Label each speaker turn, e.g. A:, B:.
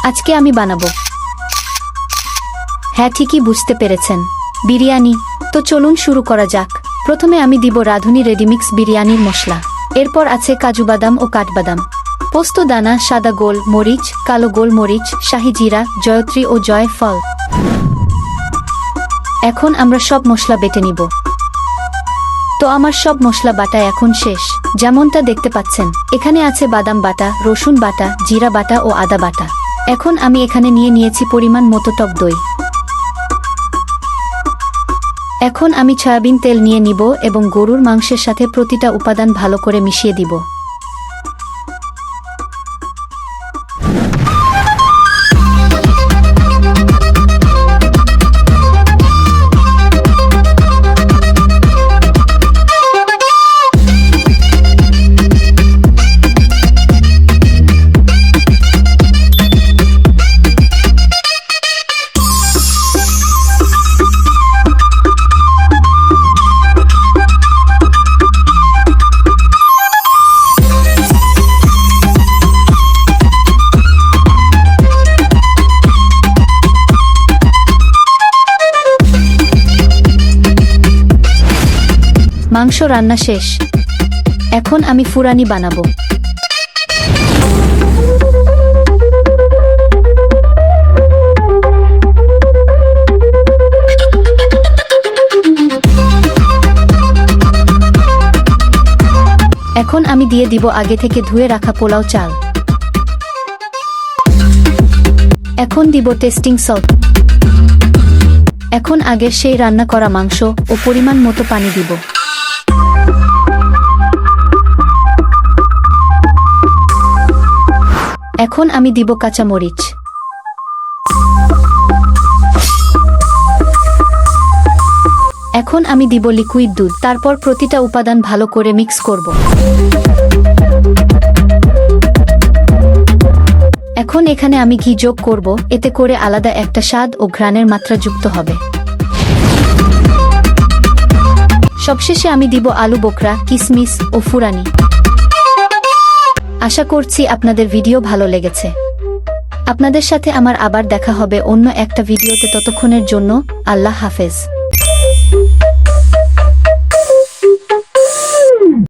A: আজকে আমি বানাবো। হ্যাঁ, ঠিকই বুঝতে পেরেছেন, বিরিয়ানি। তো চলুন শুরু করা যাক। প্রথমে আমি দিব রাঁধুনি রেডিমিক্স বিরিয়ানির মশলা। এরপর আছে কাজু বাদাম ও কাঠবাদাম, পোস্ত দানা, সাদা গোল মরিচ, কালো গোল মরিচ, শাহি জিরা, জয়ত্রী ও জয়ফল। এখন আমরা সব মশলা বেটে নিব। তো আমার সব মশলা বাটা এখন শেষ। যেমনটা দেখতে পাচ্ছেন, এখানে আছে বাদাম বাটা, রসুন বাটা, জিরা বাটা ও আদা বাটা। এখন আমি এখানে নিয়েছি পরিমাণ মতো টক দই। এখন আমি সয়াবিন তেল নিয়ে নিব এবং গরুর মাংসের সাথে প্রতিটা উপাদান ভালো করে মিশিয়ে দিব। মাংস রান্না শেষ। এখন আমি ফুরানি বানাবো। এখন আমি দিয়ে দিব আগে থেকে ধুয়ে রাখা পোলাও চাল। এখন দিব টেস্টিং সল্ট। এখন আগের সেই রান্না করা মাংস ও পরিমাণ মতো পানি দিব। এখন আমি দিব কাঁচা মরিচ। এখন আমি দিব লিকুইড দুধ। তারপর প্রতিটা উপাদান ভালো করে মিক্স করব। এখন এখানে আমি ঘি যোগ করব, এতে করে আলাদা একটা স্বাদ ও ঘ্রাণের মাত্রা যুক্ত হবে। সবশেষে আমি দিব আলু বোখরা, কিশমিশ ও ফুরানি। আশা করছি আপনাদের ভিডিও ভালো লেগেছে। আপনাদের সাথে আমার আবার দেখা হবে অন্য একটা ভিডিওতে। ততক্ষণের জন্য আল্লাহ হাফেজ।